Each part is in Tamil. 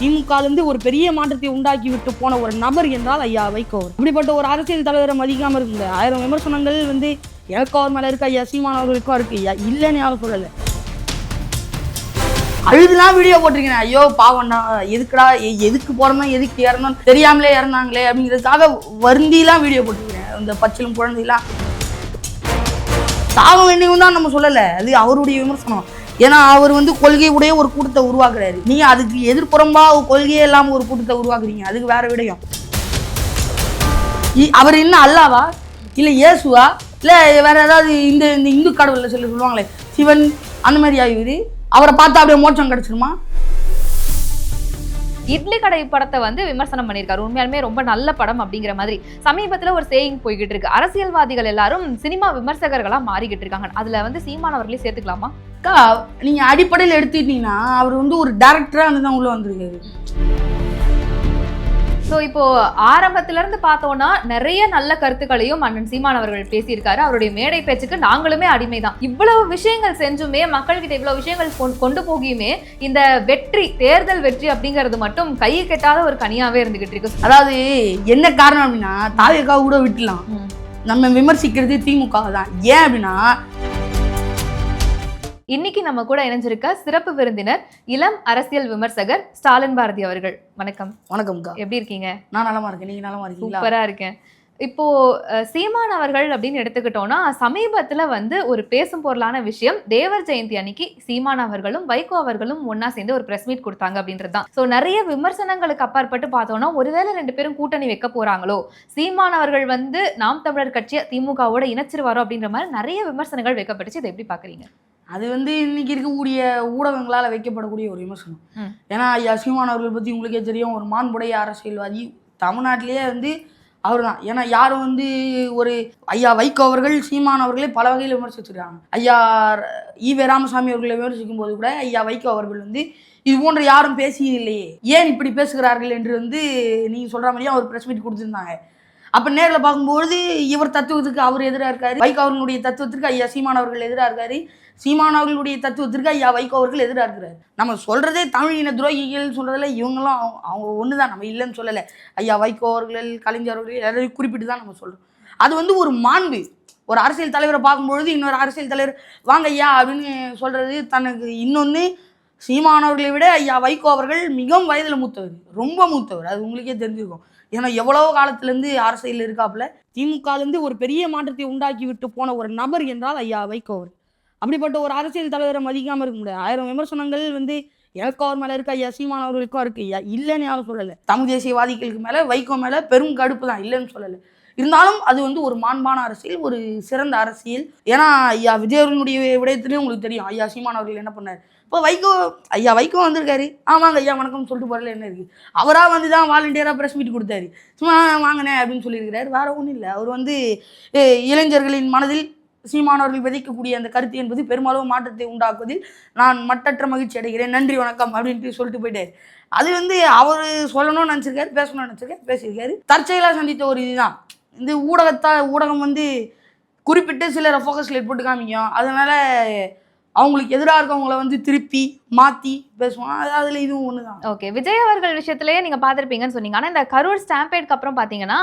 திமுகலேருந்து ஒரு பெரிய மாற்றத்தை உண்டாக்கி விட்டு போன ஒரு நபர் என்றால் ஐயா வைகோ. அப்படிப்பட்ட ஒரு அரசியல் தலைவரை மதிக்காமல் இருக்குங்க. 1000 விமர்சனங்கள் எனக்கு அவர் மேலே இருக்கு, ஐயா சீமான் அவர்களுக்கும் இருக்கு. இல்லைன்னு யாரும் சொல்லலை. அழுதுலாம் வீடியோ போட்டிருக்கேன். ஐயோ பாவம்டா, எதுக்குடா, எதுக்கு போறோம் எதுக்கு இறந்தோம் தெரியாமலே இறந்தாங்களே அப்படிங்கிறதுக்காக வருந்திலாம் வீடியோ போட்டிருக்கேன். இந்த பச்சிலும் குழந்தைலாம் சாக வேண்டியவன் தான் நம்ம சொல்லலை, அது அவருடைய விமர்சனம். ஏன்னா அவர் கொள்கையுடைய ஒரு கூட்டத்தை உருவாக்குறாரு. நீங்க அதுக்கு எதிர்ப்புறம்பா கொள்கையே இல்லாம ஒரு கூட்டத்தை உருவாக்குறீங்க, அதுக்கு வேற விடயம். அவர் என்ன அல்லாவா இல்ல இயேசுவா இல்ல வேற ஏதாவது இந்த இந்து கடவுள்ல சொல்லுவாங்களே சிவன் அந்த மாதிரி ஆகிடுது. அவரை பார்த்தா அப்படியே மோட்சம் கிடைச்சிருமா? இட்லி கடை படத்தை விமர்சனம் பண்ணியிருக்காரு. உண்மையாலுமே ரொம்ப நல்ல படம் அப்படிங்கிற மாதிரி சமீபத்துல ஒரு சேயிங் போய்கிட்டு இருக்கு. அரசியல்வாதிகள் எல்லாரும் சினிமா விமர்சகர்களா மாறிக்கிட்டு இருக்காங்க. அதுல சீமான் அவர்களே சேர்த்துக்கலாமா? நீங்க அடிப்படையில் எடுத்துக்கிட்டீங்கன்னா அவர் ஒரு டைரக்டரா தான் உள்ள வந்திருக்காரு. ஸோ இப்போ ஆரம்பத்துல இருந்து பார்த்தோம்னா நிறைய நல்ல கருத்துக்களையும் அண்ணன் சீமான் அவர்கள் பேசியிருக்காரு. அவருடைய மேடை பேச்சுக்கு நாங்களுமே அடிமைதான். இவ்வளவு விஷயங்கள் செஞ்சுமே மக்கள்கிட்ட இவ்வளவு விஷயங்கள் கொண்டு போகியுமே இந்த வெற்றி, தேர்தல் வெற்றி அப்படிங்கிறது மட்டும் கையை கெட்டாத ஒரு கனியாவே இருந்துகிட்டு இருக்கு. அதாவது என்ன காரணம் அப்படின்னா தாவேகா கூட விட்டுலாம், நம்ம விமர்சிக்கிறது திமுக தான். ஏன் அப்படின்னா இன்னைக்கு நம்ம கூட இணைஞ்சிருக்க சிறப்பு விருந்தினர் இளம் அரசியல் விமர்சகர் ஸ்டாலின் பாரதி அவர்கள். வணக்கம். வணக்கம்க்கா. எப்படி இருக்கீங்க? நான் நலமா இருக்கேன், நீங்க நலமா இருக்கீங்களா? சூப்பரா இருக்கேன். இப்போ சீமான் அவர்கள் அப்படின்னு எடுத்துக்கிட்டோம்னா சமீபத்துல ஒரு பேசும் பொருளான விஷயம், தேவர் ஜெயந்தி அன்னைக்கு சீமான் அவர்களும் வைகோ அவர்களும் ஒன்னா சேர்ந்து ஒரு பிரஸ் மீட் கொடுத்தாங்க அப்படின்றதுதான். ஸோ நிறைய விமர்சனங்களுக்கு அப்பாற்பட்டு பார்த்தோம்னா ஒருவேளை 2 பேரும் கூட்டணி வைக்க போறாங்களோ, சீமான் அவர்கள் நாம் தமிழர் கட்சியை திமுகவோட இணைச்சிருவாரோ அப்படின்ற மாதிரி நிறைய விமர்சனங்கள் வைக்கப்பட்டுச்சு. இதை எப்படி பாக்குறீங்க? அது இன்னைக்கு இருக்கக்கூடிய ஊடகங்களால் வைக்கப்படக்கூடிய ஒரு விமர்சனம். ஏன்னா ஐயா சீமான் அவர்கள் பற்றி உங்களுக்கே தெரியும், ஒரு மாண்புடைய அரசியல்வாதி. தமிழ்நாட்டிலேயே அவர் தான். ஏன்னா யாரும் ஒரு ஐயா வைகோ அவர்கள் சீமான் அவர்களே பல வகையில் விமர்சிச்சிருக்காங்க. ஐயா ஈவே ராமசாமி அவர்களை விமர்சிக்கும் போது கூட ஐயா வைகோ அவர்கள் இது போன்ற யாரும் பேசியது இல்லையே, ஏன் இப்படி பேசுகிறார்கள் என்று நீங்கள் சொல்கிற மாதிரியே அவர் ப்ரெஸ் மீட் கொடுத்துருந்தாங்க. அப்போ நேரில் பார்க்கும்போது இவர் தத்துவத்துக்கு அவர் எதிராக இருக்காரு, வைகோ அவர்களுடைய தத்துவத்திற்கு ஐயா சீமான் அவர்கள் எதிராக இருக்காரு, சீமான் அவர்களுடைய தத்துவத்திற்கு ஐயா வைகோ அவர்கள் எதிராக இருக்கிறார். நம்ம சொல்கிறதே தமிழ் இன துரோகிகள் சொல்கிறதில்ல, இவங்களும் அவங்க ஒன்று தான், நம்ம இல்லைன்னு சொல்லலை. ஐயா வைகோ அவர்கள், கலைஞர் அவர்கள் எல்லாரையும் குறிப்பிட்டு தான் நம்ம சொல்கிறோம். அது ஒரு மாண்பு. ஒரு அரசியல் தலைவரை பார்க்கும்பொழுது இன்னொரு அரசியல் தலைவர் வாங்க ஐயா அப்படின்னு சொல்கிறது தனக்கு. இன்னொன்று, சீமான் அவர்களை விட ஐயா வைகோ அவர்கள் மிகவும் வயதில் மூத்தவர், ரொம்ப மூத்தவர். அது உங்களுக்கே தெரிஞ்சிருக்கும். ஏன்னா எவ்வளோ காலத்துலேருந்து அரசியல் இருக்காப்புல. திமுகலேருந்து ஒரு பெரிய மாற்றத்தை உண்டாக்கி விட்டு போன ஒரு நபர் என்றால் ஐயா வைகோ அவர். அப்படிப்பட்ட ஒரு அரசியல் தலைவரை மதிக்காமல் இருக்க முடியாது. 1000 விமர்சனங்கள் எனக்கு அவர் மேலே இருக்கு, ஐயா சீமான் அவர்களுக்கும் இருக்கு. இல்லைன்னு யாரும் சொல்லலை. தமிழ் தேசியவாதிகளுக்கு மேலே வைகோ மேலே பெரும் கடுப்பு தான், இல்லைன்னு சொல்லலை. இருந்தாலும் அது ஒரு மாண்பான அரசியல், ஒரு சிறந்த அரசியல். ஏன்னா ஐயா விஜய் அவர்களுடைய விடயத்துலேயும் உங்களுக்கு தெரியும் ஐயா சீமான் அவர்கள் என்ன பண்ணார். இப்போ ஐயா வைகோ வந்திருக்காரு, ஆமாங்க ஐயா வணக்கம் சொல்லிட்டு போகிறல என்ன இருக்குது. அவராக தான் வாலண்டியராக ப்ரெஸ் மீட் கொடுத்தாரு, சும்மா வாங்கினேன் அப்படின்னு சொல்லியிருக்கிறாரு. வேறு ஒன்றும் இல்லை. அவர் இளைஞர்களின் மனதில் சீமானவர்கள் விதைக்கக்கூடிய அந்த கருத்து என்பது பெருமளவு மாற்றத்தை உண்டாக்குவதில் நான் மட்டற்ற மகிழ்ச்சி அடைகிறேன், நன்றி வணக்கம் அப்படின்ட்டு சொல்லிட்டு போயிட்டார். அது அவர் சொல்லணும்னு நினச்சிருக்காரு, பேசணும்னு நினச்சிருக்காரு, பேசியிருக்காரு. தற்செயலாக சந்தித்த ஒரு இதுதான். இந்த ஊடகம் குறிப்பிட்டு சிலரை ஃபோக்கஸ் லைட் போட்டு காமிக்கும். அதனால் அவங்களுக்கு எதிராக இருக்கவங்களை திருப்பி மாற்றி பேசுவான். அதில் இதுவும் ஒன்று தான். ஓகே, விஜய் அவர்கள் விஷயத்திலேயே நீங்கள் பார்த்துருப்பீங்கன்னு சொன்னீங்க. ஆனால் இந்த கரூர் ஸ்டாம்பேட்க்கு அப்புறம் பார்த்தீங்கன்னா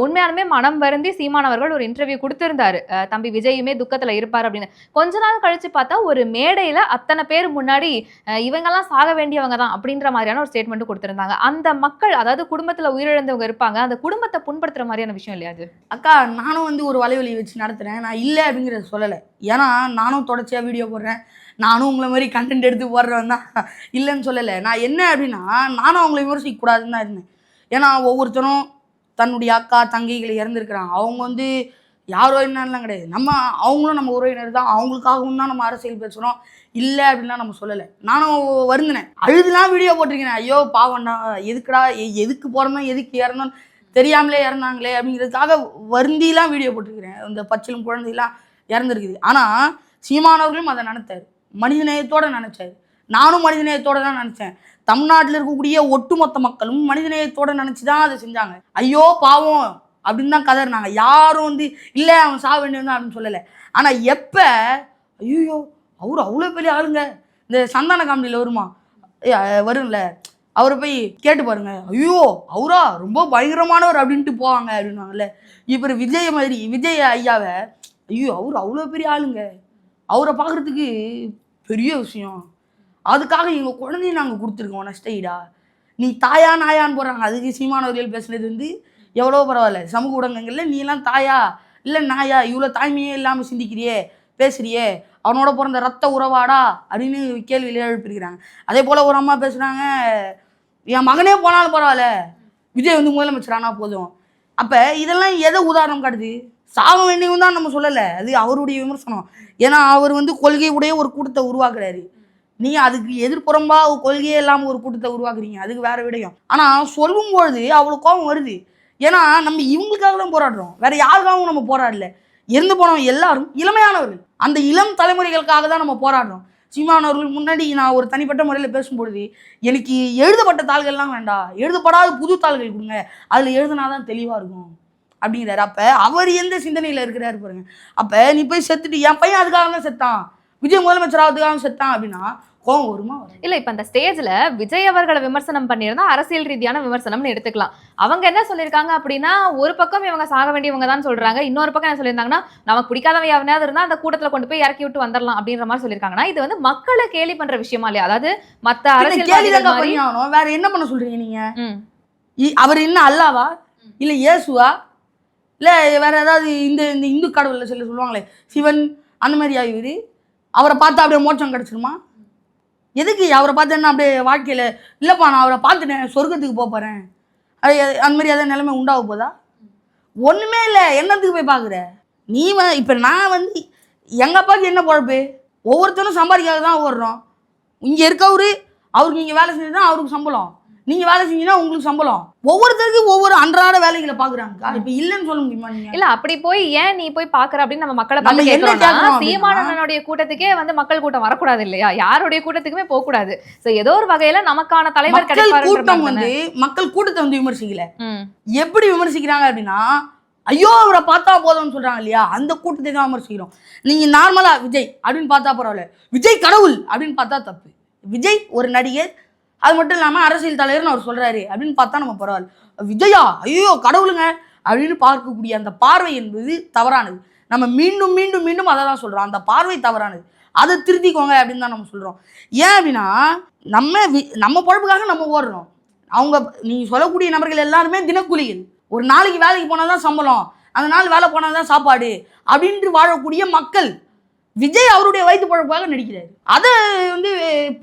உண்மையாலுமே மனம் வருந்தி சீமான் அவர்கள் ஒரு இன்டர்வியூ கொடுத்துருந்தாரு. தம்பி விஜயுமே துக்கத்தில் இருப்பார் அப்படின்னு. கொஞ்ச நாள் கழிச்சு பார்த்தா ஒரு மேடையில் அத்தனை பேர் முன்னாடி இவங்கெல்லாம் சாக வேண்டியவங்க தான் அப்படின்ற மாதிரியான ஒரு ஸ்டேட்மெண்ட்டு கொடுத்துருந்தாங்க. அந்த மக்கள், அதாவது குடும்பத்தில் உயிரிழந்தவங்க இருப்பாங்க, அந்த குடும்பத்தை புண்படுத்துகிற மாதிரியான விஷயம் இல்லையா அது? அக்கா, நானும் ஒரு வலைவலி வச்சு நடத்துகிறேன், நான் இல்லை அப்படிங்கிறத சொல்லலை. ஏன்னா நானும் தொடர்ச்சியாக வீடியோ போடுறேன், நானும் உங்களை மாதிரி கண்டென்ட் எடுத்து போடுறவன் தான், இல்லைன்னு சொல்லலை. நான் என்ன அப்படின்னா நானும் அவங்கள விமர்சிக்கக்கூடாதுன்னு தான் இருந்தேன். ஏன்னா ஒவ்வொருத்தரும் தன்னுடைய அக்கா தங்கைகளை இறந்துருக்குறாங்க. அவங்க யாரோ என்னலாம் கிடையாது, அவங்களும் நம்ம உறவினர் தான், அவங்களுக்காகவும் தான் நம்ம அரசியல் பேசுகிறோம், இல்லை அப்படின்லாம் நம்ம சொல்லலை. நானும் வருந்தினேன், அழுதுலாம் வீடியோ போட்டிருக்கேன். ஐயோ பாவம்டா, எதுக்குடா, எதுக்கு போகிறோம் எதுக்கு இறந்தோம் தெரியாமலே இறந்தாங்களே அப்படிங்கிறதுக்காக வருந்திலாம் வீடியோ போட்டிருக்கிறேன். இந்த பச்சிலும் குழந்தைலாம் இறந்துருக்குது. ஆனால் சீமானவர்களும் அதை நினைத்தார், மனிதநேயத்தோடு நினச்சார். நானும் மனிதநேயத்தோடு தான் நினச்சேன். தமிழ்நாட்டில் இருக்கக்கூடிய ஒட்டுமொத்த மக்களும் மனிதநேயத்தோடு நினச்சி தான் அதை செஞ்சாங்க. ஐயோ பாவம் அப்படின்னு தான் கதறினாங்க. யாரும் இல்லை அவன் சாக வேண்டியவன் தான் அப்படின்னு சொல்லலை. ஆனால் எப்போ ஐயோ அவர் அவ்வளோ பெரிய ஆளுங்க, இந்த சந்தான காமெடியில் வரும்ல, அவரை போய் கேட்டு பாருங்க, ஐயோ அவரா ரொம்ப பயங்கரமானவர் அப்படின்ட்டு போவாங்க அப்படின்வாங்கல்ல. இப்போ விஜய் ஐயாவை, ஐயோ அவர் அவ்வளோ பெரிய ஆளுங்க, அவரை பார்க்குறதுக்கு பெரிய விஷயம், அதுக்காக எங்கள் குழந்தைய நாங்கள் கொடுத்துருக்கோம் நஷ்டஈடா, நீ தாயா நாயான்னு போடுறாங்க. அதுக்கு சீமானவர்கள் பேசுனது வந்து எவ்வளோ பரவாயில்ல. சமூக ஊடகங்களில் நீ எல்லாம் தாயா இல்லை நாயா, இவ்வளோ தாய்மையே இல்லாமல் சிந்திக்கிறியே பேசுறியே, அவனோட பிறந்த ரத்த உறவாடா அப்படின்னு கேள்வியிலே எழுப்பியிருக்கிறாங்க. அதே போல் ஒரு அம்மா பேசுகிறாங்க, என் மகனே போனாலும் பரவாயில்ல விஜய் வந்து முதலமைச்சரானா போதும். அப்போ இதெல்லாம் எதை உதாரணம் காட்டுது? சாக வேண்டியவன் தான் நம்ம சொல்லலை, அது அவருடைய விமர்சனம். ஏன்னா அவர் வந்து கொள்கை உடைய ஒரு கூட்டத்தை உருவாக்குறாரு, நீ அதுக்கு எதிர்ப்புறம்பா கொள்கையே இல்லாமல் ஒரு கூட்டத்தை உருவாக்குறீங்க, அதுக்கு வேற விடயம். ஆனால் சொல்லும்பொழுது அவ்வளோ கோபம் வருது. ஏன்னா நம்ம இவங்களுக்காக தான் போராடுறோம், வேற யாருக்காகவும் நம்ம போராடல. இறந்து போனவங்க எல்லாரும் இளமையானவர்கள், அந்த இளம் தலைமுறைகளுக்காக தான் நம்ம போராடுறோம். சீமானவர்கள் முன்னாடி நான் ஒரு தனிப்பட்ட முறையில் பேசும்பொழுது, எனக்கு எழுதப்பட்ட தாள்கள்லாம் வேண்டாம், எழுதப்படாத புது தாள்கள் கொடுங்க, அதில் எழுதுனாதான் தெளிவாக இருக்கும் அப்படிங்கிறாரு. அப்போ அவர் எந்த சிந்தனையில் இருக்கிறாரு பாருங்க. அப்போ நீ போய் செத்துட்டு என் பையன் அதுக்காக தான் செத்தான், விஜய் முதலமைச்சராவதுக்காக செத்தான் அப்படின்னா கோவம் வருமா? இல்ல இப்ப அந்த ஸ்டேஜ்ல விஜய் அவர்களை விமர்சனம் பண்ணியிருந்தா அரசியல் ரீதியான விமர்சனம்னு எடுத்துக்கலாம். அவங்க என்ன சொல்லியிருக்காங்க அப்படின்னா, ஒரு பக்கம் இவங்க சாக வேண்டியவங்க தான் சொல்றாங்க, இன்னொரு பக்கம் என்ன சொல்லியிருந்தாங்கன்னா, நமக்கு பிடிக்காதவங்க எவனாவது இருந்தா அந்த கூட்டத்துல கொண்டு போய் இறக்கி விட்டு வந்துடலாம் அப்படின்ற மாதிரி சொல்லியிருக்காங்கன்னா, இது வந்து மக்களை கேலி பண்ற விஷயமா இல்லையா? அதாவது மத்த அரசியல் வேற என்ன பண்ண சொல்றீங்க நீங்க? அவர் என்ன அல்லாவா இல்ல இயேசுவா இல்ல வேற ஏதாவது இந்த இந்து கடவுள்ல சொல்லுவாங்களே சிவன் அந்த மாதிரி ஆகிவிடு, அவரை பார்த்தா அப்படியே மோட்சம் கிடைச்சிருமா? எதுக்கு அவரை பார்த்து என்ன அப்படியே வாழ்க்கையில் இல்லைப்பா நான் அவரை பார்த்துட்டேன் சொர்க்கத்துக்கு போகிறேன் அந்த மாதிரி எதாவது நிலைமை உண்டாக போதா? ஒன்றுமே இல்லை, என்னத்துக்கு போய் பார்க்குற நீ? இப்போ நான் வந்து எங்கள் அப்பாவுக்கு என்ன பொழப்பு? ஒவ்வொருத்தரும் சம்பாதிக்காக தான் ஓடுறோம். இங்கே இருக்கவரு அவருக்கு நீங்கள் வேலை செஞ்சுதான் அவருக்கு சம்பளம், நீங்கள் வேலை செஞ்சீங்கன்னா உங்களுக்கு சம்பளம். ஒவ்வொருத்தருக்கும் ஒவ்வொரு அன்றாட வேலைகளை பார்க்குறாங்க. இப்போ இல்லைன்னு சொல்ல முடியுமா? நீங்கள் இல்லை அப்படி போய் ஏன் நீ போய் பார்க்குற அப்படின்னு நம்ம மக்களை பார்த்து கேட்கறோம். சீமானனுடைய கூட்டத்துக்கே வந்து மக்கள் கூட்டம் வரக்கூடாது இல்லையா? யாருடைய கூட்டத்துக்குமே போகக்கூடாது. ஸோ ஏதோ ஒரு வகையில நமக்கான தலைவர் கிடைப்பாரு. கூட்டம் வந்து மக்கள் கூட்டத்தை வந்து விமர்சிக்கல, எப்படி விமர்சிக்கிறாங்க அப்படின்னா, ஐயோ அவரை பார்த்தா போதும்னு சொல்றாங்க இல்லையா, அந்த கூட்டத்தை தான் விமர்சிக்கிறோம். நீங்க நார்மலா விஜய் அப்படின்னு பார்த்தா பரவாயில்ல, விஜய் கடவுள் அப்படின்னு பார்த்தா தப்பு. விஜய் ஒரு நடிகர், அது மட்டும் இல்லாமல் அரசியல் தலைவர்னு அவர் சொல்கிறாரு அப்படின்னு பார்த்தா நம்ம பரவாயில்ல. விஜயா ஐயோ கடவுளுங்க அப்படின்னு பார்க்கக்கூடிய அந்த பார்வை என்பது தவறானது. நம்ம மீண்டும் மீண்டும் மீண்டும் அதை தான் சொல்கிறோம், அந்த பார்வை தவறானது, அதை திருத்திக்கோங்க அப்படின்னு தான் நம்ம சொல்கிறோம். ஏன் அப்படின்னா நம்ம பொழப்புக்காக நம்ம ஓடுறோம். அவங்க நீங்கள் சொல்லக்கூடிய நபர்கள் எல்லாருமே தினக்கூலிகள், ஒரு நாளைக்கு வேலைக்கு போனால் தான் சம்பளம், அந்த நாள் வேலை போனால் தான் சாப்பாடு அப்படின்ட்டு வாழக்கூடிய மக்கள். விஜய் அவருடைய வயிற்று பொழப்புக்காக நடிக்கிறாரு, அதை வந்து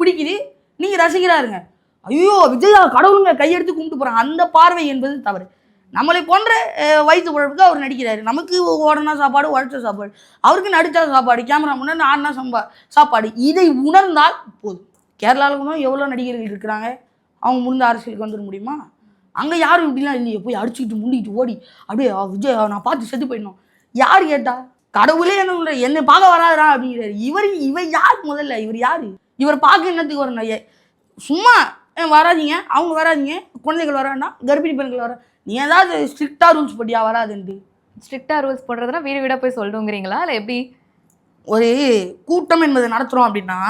பிடிக்குது, நீங்கள் ரசிக்கிறாருங்க. ஐயோ விஜயா கடவுளுங்க கையெடுத்து கும்பிட்டு போகிறாங்க, அந்த பார்வை என்பது தவறு. நம்மளை போன்ற வயிற்று பொழப்புக்கு அவர் நடிக்கிறாரு. நமக்கு ஓடனா சாப்பாடு, உழைச்ச சாப்பாடு, அவருக்கு நடித்த சாப்பாடு, கேமரா முன்னாடி ஆடினா சாப்பாடு. இதை உணர்ந்தால் போதும். கேரளாவில் எவ்வளோ நடிகர்கள் இருக்கிறாங்க, அவங்க முடிந்த அரசியலுக்கு வந்துட முடியுமா? அங்கே யாரும் இப்படிலாம் இல்லையே, போய் அடிச்சுக்கிட்டு முண்டிக்கிட்டு ஓடி அப்படியே விஜய் நான் பார்த்து செத்து போயிடணும். யார் கேட்டா? கடவுளே என்ன சொல்ற, என்னை பார்க்க வராதா அப்படிங்கிறாரு. இவர் யார் முதல்ல? இவர் யார்? இவர் பார்க்க என்னத்துக்கு வரணும்? சும்மா வராதிங்க, அவங்க வராதிங்க, குழந்தைகள் வர வேண்டாம், கர்ப்பிணி பெண்கள் வர, நீ ஏதாவது ஸ்ட்ரிக்டா ரூல்ஸ் போட்டியா? வராதுன்ட்டு ஸ்ட்ரிக்டா ரூல்ஸ் போடுறதுனா வீடு வீடாக போய் சொல்லுங்கிறீங்களா இல்லை எப்படி? ஒரு கூட்டம் என்பதை நடத்துகிறோம் அப்படின்னா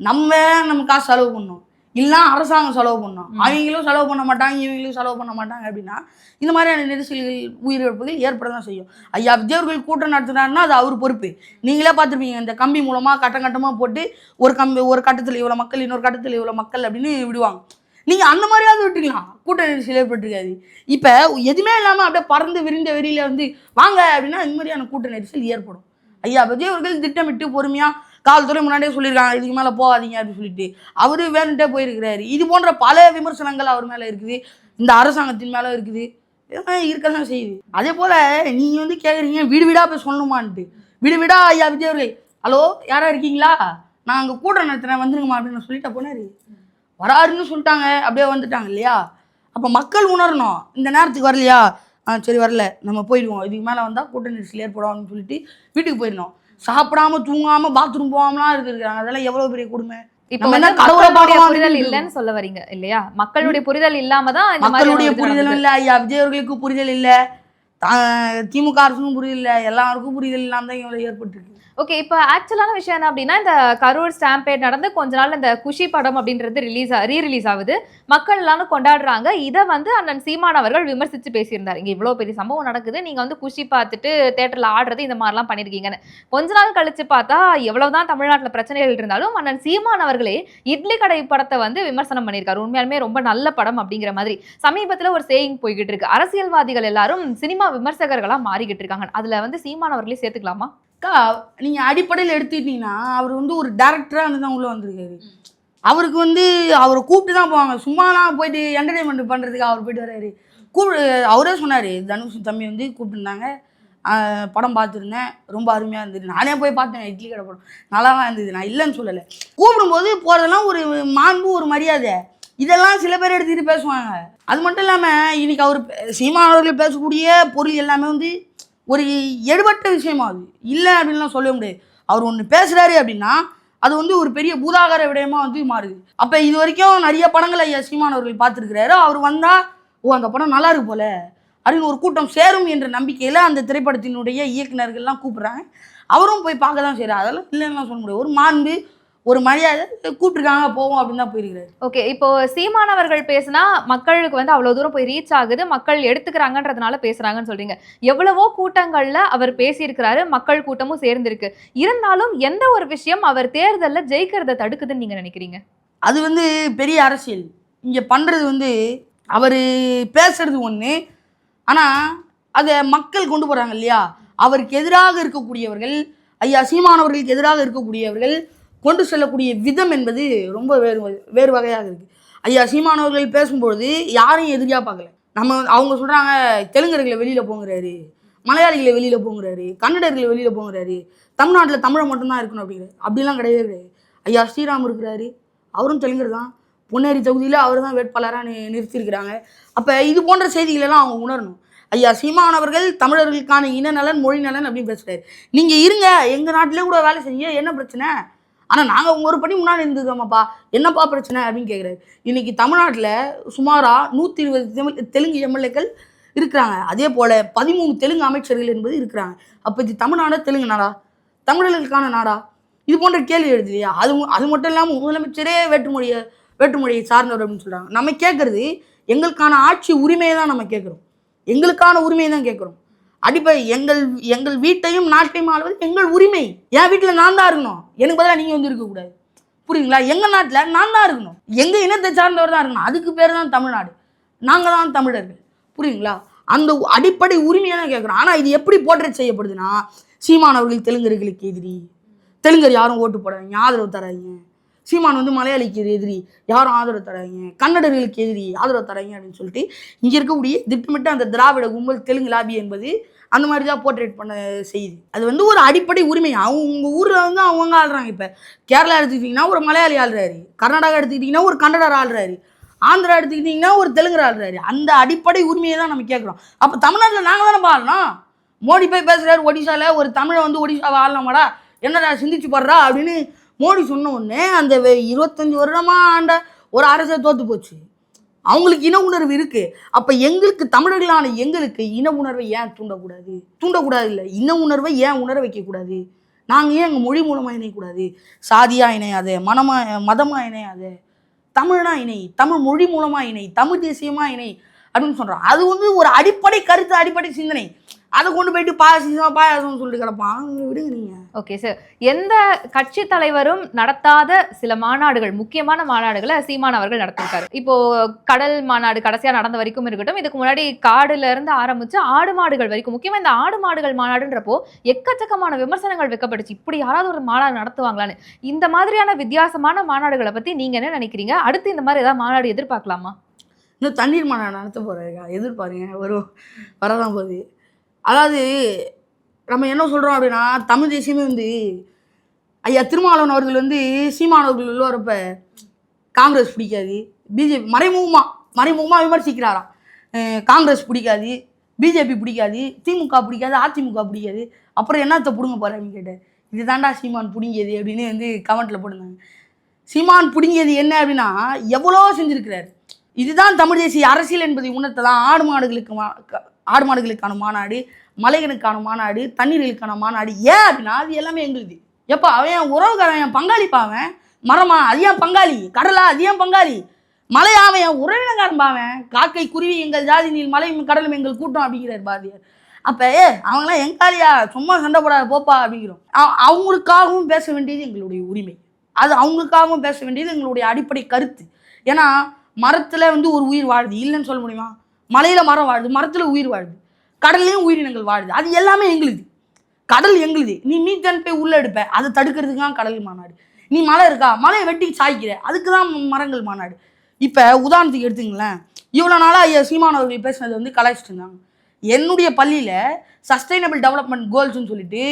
நம்ம காசு செலவு பண்ணணும், இல்லைனா அரசாங்கம் செலவு பண்ணணும். அவங்களும் செலவு பண்ண மாட்டாங்க, இவங்களும் செலவு பண்ண மாட்டாங்க அப்படின்னா இந்த மாதிரியான நெரிசல்கள், உயிரிழப்புகள் ஏற்பட தான் செய்யும். ஐயா விஜய் அவர்கள் கூட்டம் நடத்துனாருன்னா அது அவர் பொறுப்பு. நீங்களே பார்த்துருப்பீங்க, இந்த கம்பி மூலமாக கட்டமாக போட்டு ஒரு கட்டத்தில் இவ்வளோ மக்கள், இன்னொரு கட்டத்தில் இவ்வளோ மக்கள் அப்படின்னு விடுவாங்க. நீங்கள் அந்த மாதிரியாவது விட்டுக்கலாம், கூட்ட நெரிசல் ஏற்பட்டிருக்காது. இப்போ எதுவுமே இல்லாமல் அப்படியே பறந்து விரிந்த வெளியில் வந்து வாங்க அப்படின்னா இந்த மாதிரியான கூட்ட நெரிசல் ஏற்படும். ஐயா விஜய் அவர்கள் திட்டமிட்டு பொறுமையாக காவல்துறை முன்னாடியே சொல்லியிருக்காங்க, இதுக்கு மேலே போகாதீங்க அப்படின்னு சொல்லிட்டு அவரு வேணுன்ட்டே போயிருக்கிறாரு. இது போன்ற பல விமர்சனங்கள் அவர் மேலே இருக்குது, இந்த அரசாங்கத்தின் மேலே இருக்குது, இருக்கதான் செய்யுது. அதே போல் நீங்கள் வந்து கேட்குறீங்க வீடு வீடாக போய் சொல்லணுமான்ட்டு. வீடு வீடா ஐயா விஜய் அவர்கள் ஹலோ யாரா இருக்கீங்களா, நான் அங்கே கூட்டம் நடத்துகிறேன் வந்துருங்கம்மா அப்படின்னு சொல்லிட்டா போனார். வராருன்னு சொல்லிட்டாங்க, அப்படியே வந்துட்டாங்க இல்லையா? அப்போ மக்கள் உணரணும், இந்த நேரத்துக்கு வரலையா, சரி வரல நம்ம போயிடுவோம், இதுக்கு மேலே வந்தால் கூட்ட நெரிசல் ஏற்படும் அப்படின்னு சொல்லிட்டு வீட்டுக்கு போயிடணும். சாப்பிடாம தூங்காம பாத்ரூம் போகாமலாம் இருக்காங்க, அதெல்லாம் எவ்வளவு பெரிய கொடுமை. புரிதல் இல்லைன்னு சொல்ல வரீங்க இல்லையா? மக்களுடைய புரிதல் இல்லாம தான், மக்களுடைய புரிதலும் இல்லை, ஐயா விஜய் அவர்களுக்கு புரிதல் இல்லை, திமுக அரசுக்கும் புரியல, எல்லாருக்கும் புரியல இல்லாம தான் இவ்வளோ ஏற்பட்டுருக்கு. ஓகே, இப்போ ஆக்சுவலான விஷயம் என்ன அப்படின்னா, இந்த கரூர் ஸ்டாம்பேட் நடந்து கொஞ்ச நாள் இந்த குஷி படம் அப்படின்றது ரீ ரிலீஸ் ஆகுது. மக்கள் எல்லாரும் கொண்டாடுறாங்க. இதை வந்து அண்ணன் சீமான் அவர்கள் விமர்சித்து பேசியிருந்தார். இங்கே இவ்வளோ பெரிய சம்பவம் நடக்குது, நீங்கள் வந்து குஷி பார்த்துட்டு தேட்டரில் ஆடுறது இந்த மாதிரிலாம் பண்ணியிருக்கீங்கன்னு. கொஞ்ச நாள் கழிச்சு பார்த்தா எவ்வளவுதான் தமிழ்நாட்டில் பிரச்சனைகள் இருந்தாலும் அண்ணன் சீமான் அவர்களே இட்லி கடை படத்தை வந்து விமர்சனம் பண்ணியிருக்காரு. உண்மையாலுமே ரொம்ப நல்ல படம் அப்படிங்கிற மாதிரி. சமீபத்தில் ஒரு சேயிங் போய்கிட்டு இருக்கு, அரசியல்வாதிகள் எல்லாரும் சினிமா விமர்சகர்களாக மாறிக்கிட்டு இருக்காங்க. அதில் வந்து சீமான் அவர்களே சேர்த்துக்கலாமா? நீங்கள் அடிப்படையில் எடுத்துக்கிட்டீங்கன்னா அவர் வந்து ஒரு டேரக்டராக இருந்து தான் உள்ளே வந்திருக்காரு. அவருக்கு வந்து அவரை கூப்பிட்டு தான் போவாங்க, சும்மாலாம் போயிட்டு என்டர்டைன்மெண்ட் பண்ணுறதுக்கு அவர் போயிட்டு வர்றாரு. அவரே சொன்னார், தனுஷ் தம்பி வந்து கூப்பிட்டுருந்தாங்க, படம் பார்த்துருந்தேன், ரொம்ப அருமையாக இருந்தது, நானே போய் பார்த்தேன், இட்லி கடை படம் நல்லா தான் இருந்தது, நான் இல்லைன்னு சொல்லலை. கூப்பிடும்போது போகிறதெல்லாம் ஒரு மாண்பு, ஒரு மரியாதை, இதெல்லாம் சில பேர் எடுத்துக்கிட்டு பேசுவாங்க. அது மட்டும் இல்லாமல் இன்னைக்கு அவர் சீமான் அவர்கள் பேசக்கூடிய பொருள் எல்லாமே வந்து ஒரு எடுபட்ட விஷயமா அது இல்லை அப்படின்லாம் சொல்ல முடியாது. அவர் ஒன்று பேசுகிறாரு அப்படின்னா அது வந்து ஒரு பெரிய பூதாகார விடயமா வந்து மாறுது. அப்போ இது வரைக்கும் நிறைய படங்களை ஐயா சீமான் அவர்கள் பார்த்துருக்கிறாரு. அவர் வந்தால் அந்த படம் நல்லா இருக்கு போல அப்படின்னு ஒரு கூட்டம் சேரும் என்ற நம்பிக்கையில் அந்த திரைப்படத்தினுடைய இயக்குநர்கள்லாம் கூப்பிட்றாங்க. அவரும் போய் பார்க்க தான் செய்கிறார். அதெல்லாம் இல்லைன்னா சொல்ல முடியாது. ஒரு மாண்பு, ஒரு மரியாதை, கூப்பிட்டுருக்காங்க போவோம் அப்படின்னு தான் போயிருக்கிறாரு. ஓகே, இப்போ சீமான் அவர்கள் பேசினா மக்களுக்கு வந்து அவ்வளோ தூரம் போய் ரீச் ஆகுது, மக்கள் எடுத்துக்கிறாங்கன்றதுனால பேசுறாங்கன்னு சொல்றீங்க. எவ்வளவோ கூட்டங்கள்ல அவர் பேசியிருக்கிறாரு, மக்கள் கூட்டமும் சேர்ந்திருக்கு. இருந்தாலும் எந்த ஒரு விஷயம் அவர் தேர்தலில் ஜெயிக்கிறத தடுக்குதுன்னு நீங்க நினைக்கிறீங்க? அது வந்து பெரிய அரசியல் இங்கே பண்ணுறது வந்து அவர் பேசுறது ஒன்று, ஆனால் அதை மக்கள் கொண்டு போகிறாங்க இல்லையா. அவருக்கு எதிராக இருக்கக்கூடியவர்கள், ஐயா சீமானவர்களுக்கு எதிராக இருக்கக்கூடியவர்கள் கொண்டு செல்லக்கூடிய விதம் என்பது ரொம்ப வேறு வகையாக இருக்குது. ஐயா சீமானவர்கள் பேசும்பொழுது யாரையும் எதிரியாக பார்க்கல. அவங்க சொல்கிறாங்க தெலுங்கர்களை வெளியில் போங்கிறாரு, மலையாளிகளை வெளியில் போங்கிறாரு, கன்னடர்களை வெளியில் போங்கிறாரு, தமிழ்நாட்டில் தமிழை மட்டும்தான் இருக்கணும் அப்படிங்கிறாரு. அப்படிலாம் கிடையவே கிடையாது. ஐயா ஸ்ரீராம் இருக்கிறாரு, அவரும் தெலுங்கர் தான், பொன்னேரி தொகுதியில் அவர் தான் வேட்பாளராக நிறுத்தியிருக்கிறாங்க. அப்போ இது போன்ற செய்திகளெல்லாம் அவங்க உணரணும். ஐயா சீமான் அவர்கள் தமிழர்களுக்கான இனநலன், மொழி நலன் அப்படின்னு பேசுகிறாரு. நீங்கள் இருங்க, எங்கள் நாட்டிலே கூட வேலை செய்யுங்க, என்ன பிரச்சனை, ஆனால் நாங்கள் ஒரு படி முன்னாடி இருந்துக்கிறோமாப்பா, என்னப்பா பிரச்சனை அப்படின்னு கேட்குறாரு. இன்றைக்கி தமிழ்நாட்டில் சுமாராக 120 தெலுங்கு எம்எல்ஏக்கள் இருக்கிறாங்க. அதே போல் 13 தெலுங்கு அமைச்சர்கள் என்பது இருக்கிறாங்க. அப்போ இது தமிழ்நாடா தெலுங்கு நாடா, தமிழர்களுக்கான நாடா, இது போன்ற கேள்வி எழுது இல்லையா. அது மட்டும் இல்லாமல் முதலமைச்சரே வேற்றுமொழியை சார்ந்தவர் அப்படின்னு சொல்கிறாங்க. நம்ம கேட்குறது எங்களுக்கான ஆட்சி உரிமையை தான் நம்ம கேட்குறோம், எங்களுக்கான உரிமையை தான் கேட்குறோம். அடிப்படை எங்கள் வீட்டையும் நாட்டையும் ஆளுவது எங்கள் உரிமை. என் வீட்டில் நான் தான் இருக்கணும், எனக்கு பதிலாக நீங்கள் வந்து இருக்கக்கூடாது. புரியுங்களா? எங்கள் நாட்டில் நான் தான் இருக்கணும், எங்கள் இனத்தை சார்ந்தவர் தான் இருக்கணும். அதுக்கு பேர் தான் தமிழ்நாடு, நாங்கள் தான் தமிழர்கள். புரியுங்களா? அந்த அடிப்படை உரிமையை தான் கேட்குறோம். ஆனால் இது எப்படி போர்ட்ரேட் செய்யப்படுதுன்னா, சீமான் அவர்கள் தெலுங்கர்களுக்கு எதிரி, தெலுங்கர் யாரும் ஓட்டு போடாதீங்க, ஆதரவு தராங்க. சீமான் வந்து மலையாளிக்கு எதிரி, யாரும் ஆதரவு தராங்க, கன்னடர்களுக்கு எதிரி ஆதரவு தராங்க அப்படின்னு சொல்லிட்டு இங்கே இருக்கக்கூடிய திட்டமிட்ட அந்த திராவிட கும்பல் தெலுங்கு லாபி என்பது அந்த மாதிரி தான் போர்ட்ரேட் பண்ண செய்யுது. அது வந்து ஒரு அடிப்படை உரிமை. அவங்க ஊரில் வந்து அவங்க ஆள்றாங்க. இப்போ கேரளா எடுத்துக்கிட்டிங்கன்னா ஒரு மலையாளி ஆள்றாரு, கர்நாடகா எடுத்துக்கிட்டிங்கன்னா ஒரு கன்னடர் ஆள்றாரு, ஆந்திரா எடுத்துக்கிட்டிங்கன்னா ஒரு தெலுங்கர் ஆள்றாரு. அந்த அடிப்படை உரிமையை தான் நம்ம கேட்குறோம். அப்போ தமிழ்நாட்டில் நாங்கள் தானே ஆளணும். மோடி போய் பேசுகிறாரு ஒடிசாவில், ஒரு தமிழை வந்து ஒடிசாவை ஆளணுமாடா, என்னடா சிந்திச்சு போடுறா அப்படின்னு மோடி சொன்ன உடனே அந்த 25 வருடமாக ஆண்ட ஒரு அரசை தோற்று போச்சு. அவங்களுக்கு இன உணர்வு இருக்குது. அப்போ எங்களுக்கு தமிழர்களான எங்களுக்கு இன உணர்வை ஏன் தூண்டக்கூடாது இல்லை, இன உணர்வை ஏன் உணர வைக்கக்கூடாது? நாங்கள் ஏன் எங்கள் மொழி மூலமாக இணையக்கூடாது? சாதியாக இணையாத, மதமாக இணையாத, தமிழ்னா இணை, தமிழ் மொழி மூலமாக இணை, தமிழ் தேசியமாக இணை அப்படின்னு சொல்கிறோம். அது வந்து ஒரு அடிப்படை கருத்து, அடிப்படை சிந்தனை. அதை கொண்டு போயிட்டு பாயாசம் சொல்லிட்டு கிடப்பான், விடுங்க நீங்கள். ஓகே சார், எந்த கட்சி தலைவரும் நடத்தாத சில மாநாடுகள், முக்கியமான மாநாடுகளை சீமான் அவர்கள் நடத்திருக்காரு. இப்போ கடல் மாநாடு கடைசியா நடந்த வரைக்கும் இருக்கட்டும், இதுக்கு முன்னாடி காடுல இருந்து ஆரம்பிச்சு ஆடு மாடுகள் வரைக்கும், முக்கியமா இந்த ஆடு மாடுகள் மாநாடுன்றப்போ எக்கச்சக்கமான விமர்சனங்கள் வைக்கப்பட்டுச்சு. இப்படி யாராவது ஒரு மாநாடு நடத்துவாங்களான்னு. இந்த மாதிரியான வித்தியாசமான மாநாடுகளை பத்தி நீங்க என்ன நினைக்கிறீங்க? அடுத்து இந்த மாதிரி ஏதாவது மாநாடு எதிர்பார்க்கலாமா? இன்னும் தண்ணீர் மாநாடு நடத்த போறாங்க, எதிர்பாருங்க, வரதான் போகுது. அதாவது நம்ம என்ன சொல்கிறோம் அப்படின்னா, தமிழ் தேசியமே வந்து ஐயா திருமாவளவன் அவர்கள் வந்து சீமான் அவர்கள் வரப்ப காங்கிரஸ் பிடிக்காது, பிஜேபி மறைமுகமாக விமர்சிக்கிறாராம். காங்கிரஸ் பிடிக்காது, பிஜேபி பிடிக்காது, திமுக பிடிக்காது, அதிமுக பிடிக்காது, அப்புறம் என்னத்தை பிடுங்க போகிறான்னு கேட்டார். இது தாண்டா சீமான் பிடிங்கியது அப்படின்னு வந்து கமெண்ட்டில் போட்டுருந்தாங்க. சீமான் பிடுங்கியது என்ன அப்படின்னா, எவ்வளோ செஞ்சுருக்கிறார். இதுதான் தமிழ் தேசிய அரசியல் என்பதை உணர்த்தலாம். ஆடு மாடுகளுக்கு ஆடு மாடுகளுக்கான மாநாடு, மலைகளுக்கான மாநாடு, தண்ணீர்களுக்கான மாநாடு. ஏன் அப்படின்னா அது எல்லாமே எங்களுது. எப்போ அவன் என் உறவுக்காரன், என் பங்காளிப்பா. அவன் மரமா அது ஏன் பங்காளி, கடலா அது ஏன் பங்காளி, மலையா அவன் என் உறவினக்காரன்பா. அவன் காக்கை குருவி எங்கள் ஜாதி நீர், மலையும் கடலும் எங்கள் கூட்டம் அப்படிங்கிறார் பாரதியார். அப்போ அவங்களாம் எங்காலியா, சும்மா சண்டை போடாத போப்பா அப்படிங்கிறோம். அவங்களுக்காகவும் பேச வேண்டியது எங்களுடைய உரிமை. அது அவங்களுக்காகவும் பேச வேண்டியது எங்களுடைய அடிப்படை கருத்து. ஏன்னா மரத்தில் வந்து ஒரு உயிர் வாழுது, இல்லைன்னு சொல்ல முடியுமா? மலையில் மரம் வாழுது, மரத்தில் உயிர் வாழுது, கடல்லையும் உயிரினங்கள் வாழுது. அது எல்லாமே எங்களுது. கடல் எங்களுது. நீ மீத்தன் போய் உள்ள எடுப்ப, அதை தடுக்கிறதுக்கு தான் கடல் மாநாடு. நீ மலை இருக்கா, மலையை வெட்டி சாய்க்கிற, அதுக்கு தான் மரங்கள் மாநாடு. இப்போ உதாரணத்துக்கு எடுத்துங்களேன், இவ்வளோ நாளாக ஐயா சீமான் அவர்கள் பேசுனது வந்து கலாய்ச்சிட்டு இருந்தாங்க. என்னுடைய பள்ளியில் சஸ்டைனபிள் டெவலப்மெண்ட் கோல்ஸ்ன்னு சொல்லிட்டு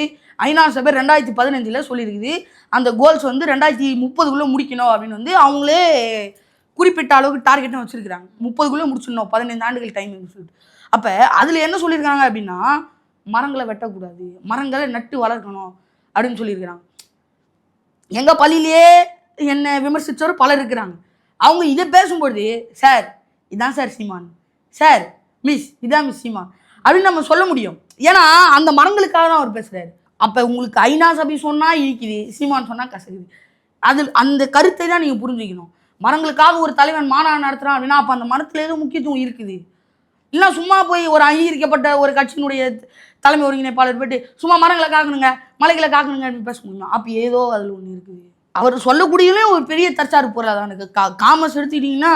ஐநா சபை 2015 சொல்லியிருக்குது. அந்த கோல்ஸ் வந்து 2030 முடிக்கணும் அப்படின்னு வந்து அவங்களே குறிப்பிட்ட அளவுக்கு டார்கெட்டும் வச்சுருக்கிறாங்க. 30 முடிச்சிடணும், 15 ஆண்டுகள் டைம் சொல்லிட்டு. அப்போ அதில் என்ன சொல்லியிருக்காங்க அப்படின்னா, மரங்களை வெட்டக்கூடாது, மரங்களை நட்டு வளர்க்கணும் அப்படின்னு சொல்லியிருக்கிறாங்க. எங்கள் பள்ளியிலேயே என்னை விமர்சித்தவர் பலர் இருக்கிறாங்க. அவங்க இதை பேசும்பொழுது, சார் இதான் சார் சீமான், சார் மிஸ் இதான் மிஸ் சீமான் அப்படின்னு நம்ம சொல்ல முடியும். ஏன்னா அந்த மரங்களுக்காக தான் அவர் பேசுகிறாரு. அப்போ உங்களுக்கு ஐநா சபை சொன்னால் இழிக்குது, சீமான் சொன்னால் கசக்குது. அது அந்த கருத்தை தான் நீங்கள் புரிஞ்சுக்கணும். மரங்களுக்காக ஒரு தலைவன் மாநாடு நடத்துகிறான் அப்படின்னா அப்போ அந்த மரத்தில் ஏதோ முக்கியத்துவம் இருக்குது. இல்லை சும்மா போய் ஒரு அங்கீகரிக்கப்பட்ட ஒரு கட்சியினுடைய தலைமை ஒருங்கிணைப்பாளர் போய்ட்டு சும்மா மரங்களை காக்கணுங்க, மலைகளை காக்கணுங்க அப்படின்னு பேச முடியுமா? அப்போ ஏதோ அதில் ஒன்று இருக்குது. அவர் சொல்லக்கூடியவே ஒரு பெரிய தற்சார்பு பொருளாதாரம். காமர்ஸ் எடுத்துக்கிட்டிங்கன்னா,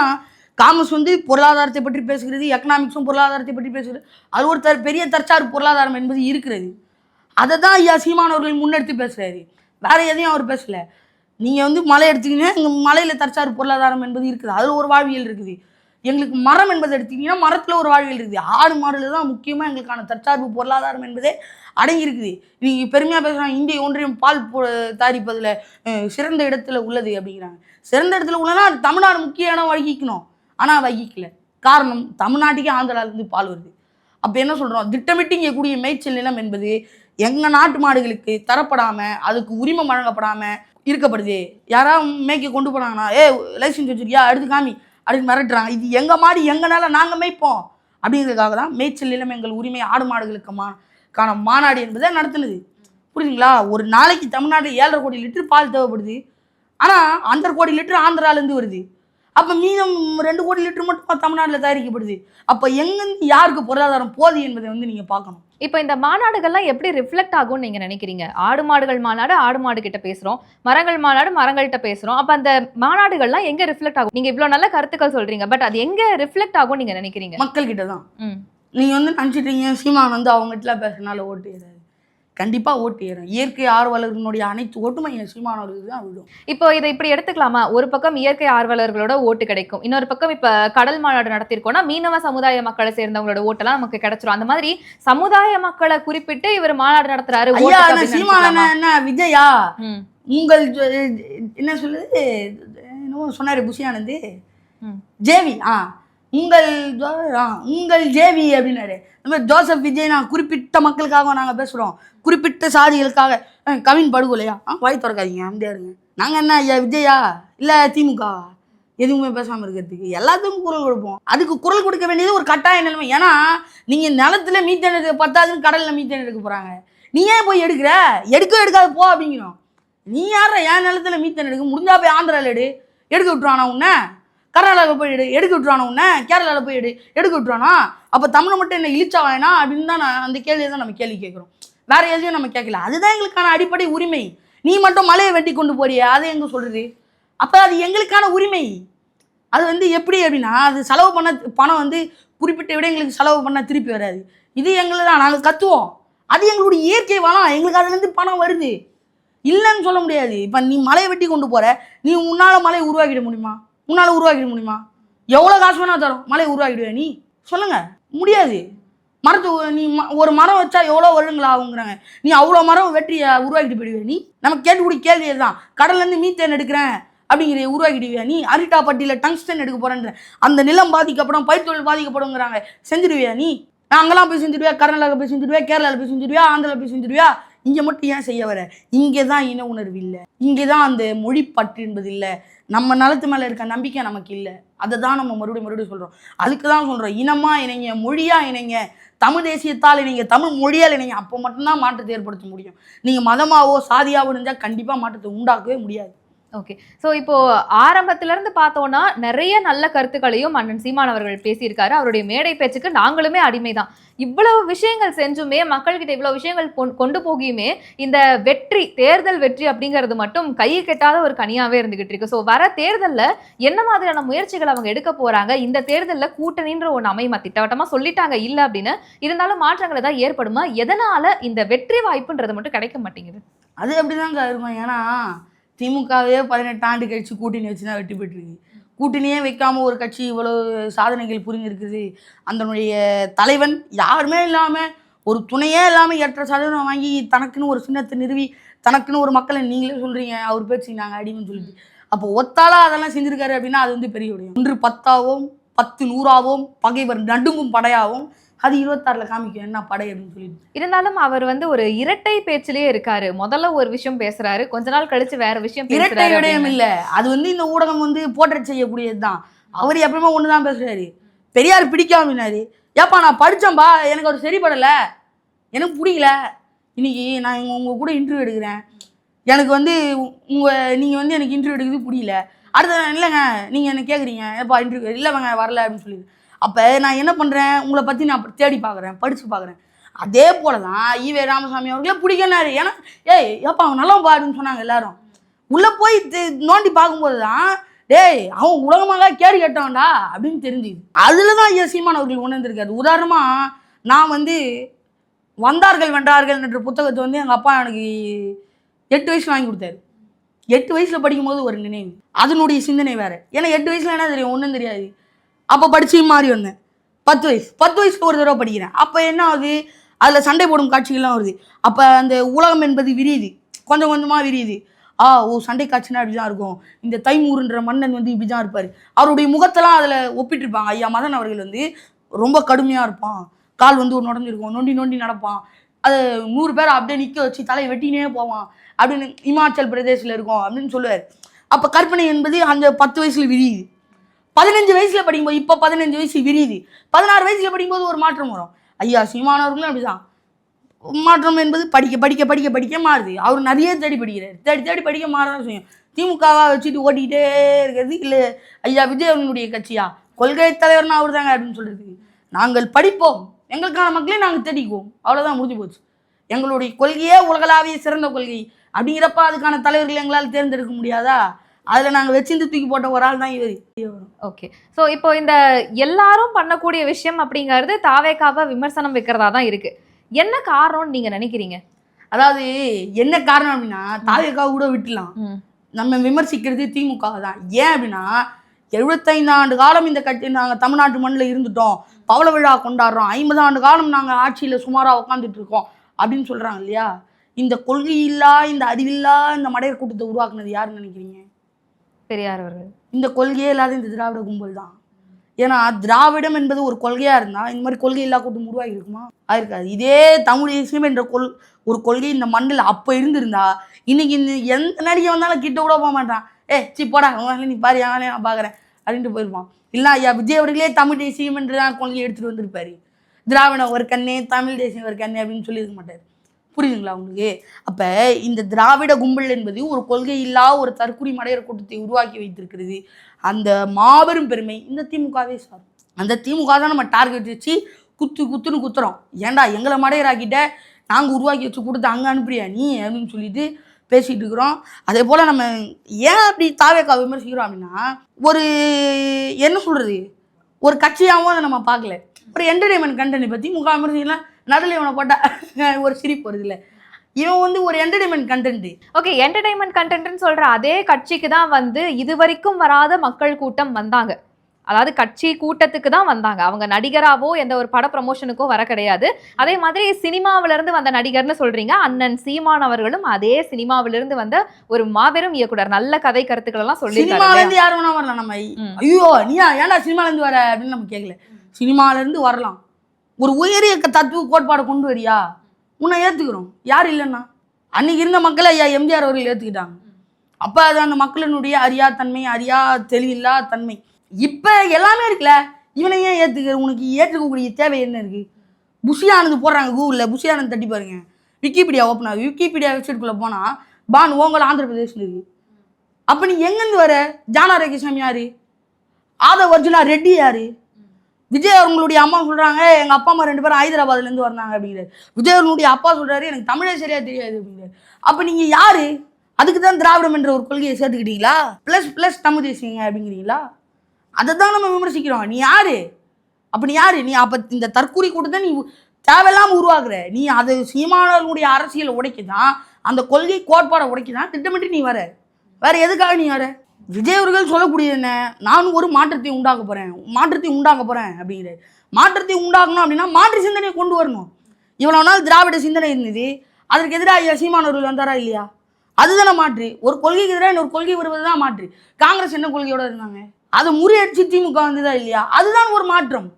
காமர்ஸ் வந்து பொருளாதாரத்தை பற்றி பேசுகிறது, எக்கனாமிக்ஸும் பொருளாதாரத்தை பற்றி பேசுகிறது. அது ஒரு பெரிய தற்சார்பு பொருளாதாரம் என்பது இருக்கிறது. அதை தான் ஐயா சீமானவர்கள் முன்னெடுத்து பேசுகிறாரு. வேறு எதையும் அவர் பேசலை. நீங்கள் வந்து மலை எடுத்துக்கிங்கன்னா, எங்கள் மலையில் தற்சார்பு பொருளாதாரம் என்பது இருக்குது, அதில் ஒரு வாழ்வியல் இருக்குது. எங்களுக்கு மரம் என்பதை எடுத்துக்கிட்டிங்கன்னா மரத்தில் ஒரு வாழ்வியல் இருக்குது. ஆடு மாடுல தான் முக்கியமாக எங்களுக்கான தற்சார்பு பொருளாதாரம் என்பதே அடங்கியிருக்குது. நீங்கள் பெருமையாக பேசுகிறாங்க, இந்திய ஒன்றியம் பால் தயாரிப்பதில் சிறந்த இடத்துல உள்ளது அப்படிங்கிறாங்க. சிறந்த இடத்துல உள்ளனா தமிழ்நாடு முக்கிய இடம் வகிக்கணும், ஆனால் வகிக்கல. காரணம், தமிழ்நாட்டுக்கே ஆந்திராவிலேருந்து பால் வருது. அப்போ என்ன சொல்கிறோம், திட்டமிட்டு இங்கே கூடிய மேய்ச்சல் நிலம் என்பது எங்கள் நாட்டு மாடுகளுக்கு தரப்படாமல், அதுக்கு உரிமை வழங்கப்படாமல் இருக்கப்படுது. யாராவது மேய்க்க கொண்டு போனாங்கன்னா, லைசன்ஸ் வச்சுருக்கியா எடுத்து காமி அப்படின்னு மிரட்டுறாங்க. இது எங்கள் மாடு, எங்கள் நிலம், நாங்கள் மேய்ப்போம் அப்படிங்கிறதுக்காக தான் மேய்ச்சல் நிலம் எங்கள் உரிமை ஆடு மாடுகளுக்கான மாநாடு என்பதை நடத்துனது. புரியுதுங்களா? ஒரு நாளைக்கு தமிழ்நாட்டில் 7.5 கோடி லிட்டர் பால் தேவைப்படுது, ஆனால் 1.5 கோடி லிட்டர் ஆந்திராலேருந்து வருது. அப்போ மீதம் 2 கோடி லிட்டர் மட்டும் தமிழ்நாட்டில் தயாரிக்கப்படுது. அப்போ எங்கேருந்து யாருக்கு பொருளாதாரம் போகுது என்பதை வந்து நீங்கள் பார்க்கணும். இப்போ இந்த மாநாடுகள்லாம் எப்படி ரிஃப்ளெக்ட் ஆகும்னு நீங்கள் நினைக்கிறீங்க? ஆடு மாடுகள் மாநாடு ஆடு மாடு கிட்ட பேசுகிறோம், மரங்கள் மாநாடு மரங்கள்கிட்ட பேசுகிறோம். அப்போ அந்த மாநாடுகள்லாம் எங்கே ரிஃப்ளெக்ட் ஆகும்? நீங்கள் இவ்வளோ நல்ல கருத்துக்கள் சொல்கிறீங்க, பட் அது எங்கே ரிஃப்ளெக்ட் ஆகும்னு நீங்கள் நினைக்கிறீங்க? மக்கள்கிட்ட தான். நீங்கள் வந்து நினச்சிட்டீங்க சீமான் வந்து அவங்ககிட்ட பேசுறதுனால ஓட்டு ஏறாது. கண்டிப்பாக ஓட்டு ஏறும். இயற்கை ஆர்வலர்களுடைய அனைத்து ஓட்டுமை சீமானவர்களுக்கு தான் விடும். இப்போ இதை இப்படி எடுத்துக்கலாமா? ஒரு பக்கம் இயற்கை ஆர்வலர்களோட ஓட்டு கிடைக்கும், இன்னொரு பக்கம் இப்போ கடல் மாநாடு நடத்திருக்கோம்னா மீனவ சமுதாய மக்களை சேர்ந்தவங்களோட ஓட்டெல்லாம் நமக்கு கிடைச்சிரும். அந்த மாதிரி சமுதாய மக்களை குறிப்பிட்டு இவர் மாநாடு நடத்துறாரு. சீமான் என்ன விஜயா உங்கள் என்ன சொல்லுது என்னவோ சொன்னாரு புஷியானந்து, ஜேவி உங்கள் ஜேவி அப்படின்னாரு. இந்த மாதிரி ஜோசப் விஜய் நான் குறிப்பிட்ட மக்களுக்காக நாங்கள் பேசுகிறோம், குறிப்பிட்ட சாதிகளுக்காக. கவின் படுகொலையா? வாய் திறக்காதீங்க, அமைதியா இருங்க. நாங்கள் என்ன ஐயா விஜயா இல்லை திமுகவா? எதுவுமே பேசாமல் இருக்கிறதுக்கு எல்லாத்துக்கும் குரல் கொடுப்போம். அதுக்கு குரல் கொடுக்க வேண்டியது ஒரு கட்டாய நிலைமை. ஏன்னா நீங்கள் நிலத்துல மீத்தேன் எடுக்க பத்தாதுன்னு கடலில் மீத்தேன் எடுக்க போகிறாங்க. நீ ஏன் போய் எடுக்காது போ அப்படிங்கிறோம். நீ யார என் நிலத்துல மீத்தேன் எடுக்க முடிஞ்சா போய் ஆந்திராவில் எடுக்க விட்டுருவானா உன்னை? கர்நாடகாவில் போய் எடுக்க விட்டுருவானா உன்னை? கேரளாவில் போய் எடுக்க விட்டுருவானா? அப்போ தமிழை மட்டும் என்ன இழிச்சா வேணா அப்படின்னு தான் அந்த கேள்வியை தான் நம்ம கேள்வி கேட்குறோம். வேறு எதையும் நம்ம கேட்கல. அதுதான் எங்களுக்கான அடிப்படை உரிமை. நீ மட்டும் மலையை வெட்டி கொண்டு போறிய, அதை எங்கே சொல்கிறது? அப்போ அது எங்களுக்கான உரிமை. அது வந்து எப்படி அப்படின்னா, அது செலவு பண்ண பணம் வந்து குறிப்பிட்ட விட எங்களுக்கு செலவு பண்ண திருப்பி வராது. இது எங்களுக்கு தான், நாங்கள் கற்றுவோம். அது எங்களுடைய இயற்கை வளம், எங்களுக்கு அதுலேருந்து பணம் வருது, இல்லைன்னு சொல்ல முடியாது. இப்போ நீ மலையை வெட்டி கொண்டு போகிற, நீ உன்னால் மலையை உருவாக்கிட முடியுமா? எவ்வளோ காசு வேணா தரும், மலையை உருவாக்கிடுவே நீ? சொல்லுங்கள், முடியாது. மரத்து நீ ஒரு மரம் வச்சா எவ்வளோ வருடங்களா ஆகுங்கிறாங்க. நீ அவ்வளோ மரம் வெற்றி உருவாக்கிட்டு போயிடுவே நீ? நமக்கு கேட்கக்கூடிய கேள்வி தான். கடல்லேருந்து மீத்தேன் எடுக்கிறேன் அப்படிங்கிற உருவாக்கிடுவியா நீ? அரிட்டாப்பட்டியில் டங்ஸ்டன் எடுக்க போகிறேன்ற அந்த நிலம் பாதிக்கப்படும், பயிர் தொழில் பாதிக்கப்படுங்கிறாங்க, செஞ்சிடுவியா நீ? நான் அங்கெல்லாம் போய் செஞ்சிடுவியா? கர்நாடகா போய் செஞ்சிடுவியா? கேரளாவில் போய் செஞ்சிடுவியா? ஆந்திராவில் போய் செஞ்சிடுவியா? இங்கே மட்டும் ஏன் செய்ய வர? இங்கே தான் இன உணர்வு இல்லை, இங்கே தான் அந்த மொழி பற்று என்பது இல்லை, நம்ம நலத்து மேலே இருக்க நம்பிக்கை நமக்கு இல்லை. அதை தான் நம்ம மறுபடியும் சொல்கிறோம். அதுக்கு தான் சொல்கிறோம், இனமாக இணைங்க, மொழியாக இணைங்க, தமிழ் தேசியத்தால் இணைங்க, தமிழ் மொழியால் இணைங்க. அப்போ மட்டும்தான் மாற்றத்தை ஏற்படுத்த முடியும். நீங்கள் மதமாவோ சாதியாவோ இருந்தால் கண்டிப்பாக மாற்றத்தை உண்டாக்கவே முடியாது. ஓகே. ஸோ இப்போ ஆரம்பத்துல இருந்து பார்த்தோம்னா நிறைய நல்ல கருத்துக்களையும் அண்ணன் சீமான் அவர்கள் பேசியிருக்காரு. அவருடைய மேடை பேச்சுக்கு நாங்களுமே அடிமைதான். இவ்வளவு விஷயங்கள் செஞ்சுமே, மக்கள்கிட்ட இவ்வளவு விஷயங்கள் கொண்டு போகியுமே, இந்த வெற்றி, தேர்தல் வெற்றி அப்படிங்கிறது மட்டும் கை கெட்டாத ஒரு கனியாவே இருந்துகிட்டு இருக்கு. ஸோ வர தேர்தலில் என்ன மாதிரியான முயற்சிகள் அவங்க எடுக்க போறாங்க? இந்த தேர்தலில் கூட்டணின்ற ஒன்று அமையுமா? திட்டவட்டமா சொல்லிட்டாங்க இல்லை அப்படின்னு, இருந்தாலும் மாற்றங்கள் ஏதாவது ஏற்படுமா? எதனால இந்த வெற்றி வாய்ப்புன்றது மட்டும் கிடைக்க மாட்டேங்குது? அது அப்படிதாங்க இருக்கும். ஏன்னா திமுகவே 18 ஆண்டு கழிச்சு கூட்டணி வச்சு தான் வெற்றி பெற்றிருக்கு. கூட்டணியே வைக்காமல் ஒரு கட்சி இவ்வளோ சாதனைகள் புரிஞ்சிருக்குது. அதனுடைய தலைவன் யாருமே இல்லாமல், ஒரு துணையே இல்லாமல் 8% வாங்கி தனக்குன்னு ஒரு சின்னத்தை நிறுவி, தனக்குன்னு ஒரு மக்களை நீங்களே சொல்கிறீங்க அவர் பேச்சு நாங்கள் அடிமைன்னு சொல்லிட்டு. அப்போ ஒத்தாலாக அதெல்லாம் செஞ்சுருக்காரு அப்படின்னா அது வந்து பெரிய விடயம். 1 10ஆவும் 10 100ஆவும் பகைவர் நடுங்கும் படையாகவும் அது 26 காமிக்கும் என்ன படை அப்படின்னு சொல்லிட்டு. இருந்தாலும் அவர் வந்து ஒரு இரட்டை பேச்சிலேயே இருக்காரு. முதல்ல ஒரு விஷயம் பேசுறாரு, கொஞ்ச நாள் கழிச்சு வேற விஷயம் பேசுறாரு. இரட்டை விடயம் இல்லை, அது வந்து இந்த ஊடகம் வந்து போர்ட்ரேட் செய்யக்கூடியது தான். அவர் எப்பவுமே ஒன்று தான் பேசுறாரு, பெரியார் பிடிக்காமினாரு. ஏப்பா நான் படித்தேன்பா, எனக்கு அவர் சரிப்படலை, எனக்கு பிடிக்கல, இன்னைக்கு நான் உங்கள் கூட இன்டர்வியூ எடுக்கிறேன், எனக்கு வந்து நீங்கள் வந்து எனக்கு இன்டர்வியூ எடுக்கிறது பிடிக்கல. அடுத்த இல்லைங்க நீங்கள் என்ன கேட்குறீங்க, ஏப்பா இன்டர்வியூ இல்லைங்க வரல அப்படின்னு சொல்லிடு. அப்போ நான் என்ன பண்ணுறேன், உங்களை பற்றி நான் தேடி பார்க்குறேன், படித்து பார்க்குறேன். அதே போல தான் ஈவே ராமசாமி அவர்களே பிடிக்கனாரு. ஏன்னா ஏப்பா அவங்க நல்லா பாடுன்னு சொன்னாங்க எல்லாரும். உள்ளே போய் நோண்டி பார்க்கும்போது தான் அவன் உலகமாக கேடு கேட்டவன்டா அப்படின்னு தெரிஞ்சுது. அதில் தான் ஐயா சீமான் அவர்கள் உணர்ந்திருக்காரு. உதாரணமாக நான் வந்து வந்தார்கள் வென்றார்கள் என்ற புத்தகத்தை வந்து எங்கள் அப்பா எனக்கு 8 வயசில் வாங்கி கொடுத்தாரு. 8 வயசில் படிக்கும்போது ஒரு நினைவு, அதனுடைய சிந்தனை வேறு. ஏன்னா 8 வயசில் என்ன தெரியும், ஒன்றும் தெரியாது. அப்போ படிச்சு மாறி வந்தேன். 10 வயசுக்கு ஒரு தடவை படிக்கிறேன். அப்போ என்ன ஆகுது, அதில் சண்டை போடும் காட்சிகள்லாம் வருது. அப்போ அந்த உலகம் என்பது விரியுது, கொஞ்சம் கொஞ்சமாக விரியுது. சண்டை காட்சினா இப்படி தான் இருக்கும், இந்த தைமூருன்ற மன்னன் வந்து இப்படி தான் இருப்பார். அவருடைய முகத்தெல்லாம் அதில் ஒப்பிட்டுருப்பாங்க. ஐயா மதன் அவர்கள் வந்து ரொம்ப கடுமையாக இருப்பான், கால் வந்து ஒரு நுடஞ்சிருக்கும், நொண்டி நொண்டி நடப்பான், அது 100 பேரை அப்படியே நிற்க வச்சு தலையை வெட்டினே போவான் அப்படின்னு, இமாச்சல் பிரதேசில் இருக்கும் அப்படின்னு சொல்லுவார். அப்போ கற்பனை என்பது அந்த 10 வயசில் விரியுது. 15 வயசில் படிக்கும்போது, இப்போ 15 வயசு விரியுது, 16 வயசில் படிக்கும்போது ஒரு மாற்றம் வரும். ஐயா சீமானவர்களும் அப்படிதான். மாற்றம் என்பது படிக்க படிக்க படிக்க படிக்க மாறுது. அவர் நிறைய தேடி படிக்கிறார், தேடி தேடி படிக்க மாறதான் செய்யும். திமுகவாக வச்சுட்டு ஓட்டிக்கிட்டே இருக்கிறது இல்லை ஐயா விஜய் அவர்களுடைய கட்சியா, கொள்கை தலைவர்னா அவர் தாங்க அப்படின்னு சொல்கிறது. நாங்கள் படிப்போம், எங்களுக்கான மக்களே நாங்கள் தேடிக்குவோம், அவ்வளோதான், முடிஞ்சு போச்சு. எங்களுடைய கொள்கையே உலகளாவிய சிறந்த கொள்கை அப்படிங்கிறப்ப அதுக்கான தலைவர்கள் எங்களால் தேர்ந்தெடுக்க முடியாதா? அதில் நாங்கள் வச்சிருந்து தூக்கி போட்ட ஒரு ஆள் தான் இவர். ஓகே. ஸோ இப்போ இந்த எல்லாரும் பண்ணக்கூடிய விஷயம் அப்படிங்கிறது தாவேக்காவை விமர்சனம் வைக்கிறதா தான் இருக்கு. என்ன காரணம்னு நீங்க நினைக்கிறீங்க? அதாவது என்ன காரணம் அப்படின்னா, தாவேக்காவை கூட விட்டுலாம், நம்ம விமர்சிக்கிறது திமுக தான். ஏன் அப்படின்னா 75 ஆண்டு காலம் இந்த கட்சி நாங்கள் தமிழ்நாட்டு மண்ணில் இருந்துட்டோம், பவள விழா கொண்டாடுறோம், 50 ஆண்டு காலம் நாங்கள் ஆட்சியில் சுமாராக உட்காந்துட்டு இருக்கோம் அப்படின்னு சொல்கிறாங்க இல்லையா? இந்த கொள்கை இல்லா, இந்த அறிவில்லா இந்த மடையர் கூட்டத்தை உருவாக்குனது யாருன்னு நினைக்கிறீங்க? பெரியார் அவர்கள். இந்த கொள்கையே இல்லாத இந்த திராவிட கும்பல் தான். ஏன்னா திராவிடம் என்பது ஒரு கொள்கையாக இருந்தால் இந்த மாதிரி கொள்கை இல்லா கூட்டம் உருவாகி இருக்குமா? ஆயிருக்காது. இதே தமிழ் தேசியம் என்ற ஒரு கொள்கை இந்த மண்ணில் அப்போ இருந்திருந்தா இன்னைக்கு இந்த எந்த நடிகை வந்தாலும் கிட்ட கூட போக மாட்டான். போடா நீ பாரு, நான் பார்க்குறேன் அப்படின்ட்டு போயிருப்பான். இல்லை ஐயா விஜய் அவர்களே தமிழ் தேசியம் என்று தான் கொள்கையை எடுத்துகிட்டு வந்திருப்பாரு. திராவிடம் ஒரு கண்ணே, தமிழ் தேசியம் ஒரு கண்ணே அப்படின்னு சொல்லியிருக்க மாட்டார். புரியுதுங்களா உங்களுக்கு? அப்போ இந்த திராவிட கும்பல் என்பது ஒரு கொள்கை இல்லா ஒரு தற்குறி மடையர் கூட்டத்தை உருவாக்கி வைத்திருக்கிறது. அந்த மாபெரும் பெருமை இந்த திமுகவே சாரும். அந்த திமுக தான் நம்ம டார்கெட் வச்சு குத்துன்னு குத்துறோம். ஏன்டா எங்களை மடையராக்கிட்ட, நாங்கள் உருவாக்கி வச்சு கொடுத்து அங்கே அனுப்புறியா நீ அப்படின்னு சொல்லிட்டு பேசிகிட்டு இருக்கிறோம். அதே போல் நம்ம ஏன் அப்படி தாவேக்கா விமர்சிக்கிறோம் அப்படின்னா, ஒரு என்ன சொல்கிறது, ஒரு கட்சியாகவும் அதை நம்ம பார்க்கல. ஒரு என்டர்டெயின்மெண்ட் கண்டென்ட் பற்றி முகால் விமர்சிக்கலாம், நடுவில் இவனை போட்டால் ஒரு சிரிப்பு வருது இல்லை, இவன் வந்து ஒரு என்டர்டெயின்மெண்ட் கண்டென்ட். ஓகே, என்டர்டெயின்மெண்ட் கண்டென்ட்னு சொல்கிற அதே கட்சிக்கு தான் வந்து இது வரைக்கும் வராத மக்கள் கூட்டம் வந்தாங்க. அதாவது கட்சி கூட்டத்துக்கு தான் வந்தாங்க. அவங்க நடிகராவோ எந்த ஒரு பட ப்ரமோஷனுக்கோ வர கிடையாது. அதே மாதிரி சினிமாவிலிருந்து வந்த நடிகர்னு சொல்றீங்க. அண்ணன் சீமான் அவர்களும் அதே சினிமாவிலிருந்து வந்த ஒரு மாபெரும் இயக்குனர். நல்ல கதை கருத்துக்கள் எல்லாம் சொல்லியிருக்காரு. சினிமால இருந்து யாரும் வேணா வரலாம். நம்ம ஐயோ நீயா ஏன்டா சினிமால இருந்து வர அப்படின்னு நம்ம கேட்கல. சினிமால இருந்து வரலாம், ஒரு உயரிய தத்துவ கோட்பாடை கொண்டு வரியா, உன்னை ஏத்துக்கிறோம், யார் இல்லைன்னா. அன்னைக்கு இருந்த மக்களை ஐயா எம்ஜிஆர் அவர்கள் ஏற்றுக்கிட்டாங்க. அப்போ அது அந்த மக்களினுடைய அறியாத்தன்மை, தெளிவில்லா தன்மை. இப்போ எல்லாமே இருக்குல்ல, இவனை ஏன் ஏற்றுக்க? உனக்கு ஏற்றுக்கக்கூடிய தேவை என்ன இருக்குது? புஷியானது போடுறாங்க கூகுளில், புஷியானது தட்டி பாருங்க, விக்கிபீடியா ஓப்பன் ஆகுது. விக்கிபீடியா வெப்சைட்குள்ளே போனால் பான் ஓங்கல் ஆந்திர பிரதேசம் இருக்குது. அப்போ நீ எங்கேருந்து வர? ஜானா ரேகிசாமி யாரு? ஆதவ் அர்ஜுனா ரெட்டி யாரு? விஜய் அவங்களுடைய அம்மா சொல்கிறாங்க எங்கள் அப்பா அம்மா 2 பேரும் ஹைதராபாத்லேருந்து வந்தாங்க அப்படிங்கிறாரு. விஜய் அவர்களுடைய அப்பா சொல்கிறாரு எனக்கு தமிழே சரியாக தெரியாது அப்படிங்கிறாரு. அப்போ நீங்கள் யார்? அதுக்கு தான் திராவிடம் என்ற ஒரு கொள்கையை சேர்த்துக்கிட்டீங்களா? ப்ளஸ் தமிழ் தேசியங்க அப்படிங்கிறீங்களா? அதை தான் நம்ம விமர்சிக்கிறோம். நீ யார்? அப்போ நீ யார்? நீ அப்போ இந்த தற்கூரி கூட்டத்தை நீ தேவையில்லாமல் உருவாக்குற. நீ அது சீமானவர்களுடைய அரசியலை உடைக்க தான், அந்த கொள்கை கோட்பாடை உடைக்க தான் திட்டமிட்டு நீ வர. வேறு எதுக்காக நீ வர? விஜய் அவர்கள் சொல்லக்கூடியது என்ன? நானும் ஒரு மாற்றத்தை உண்டாக்க போகிறேன் அப்படிங்கிறாரு. மாற்றத்தை உண்டாக்கணும் அப்படின்னா மாற்று சிந்தனையை கொண்டு வரணும். இவ்வளோ நாள் திராவிட சிந்தனை இருந்தது, அதற்கு எதிராக சீமானவர்கள் வந்தாரா இல்லையா? அதுதானே மாற்று. ஒரு கொள்கைக்கு எதிராக இன்னொரு கொள்கை வருவது தான் மாற்று. காங்கிரஸ் என்ன கொள்கையோட இருந்தாங்க? அதை முறியடிச்சு திமுக வந்ததா இல்லையா? அதுதான் ஒரு மாற்றம்.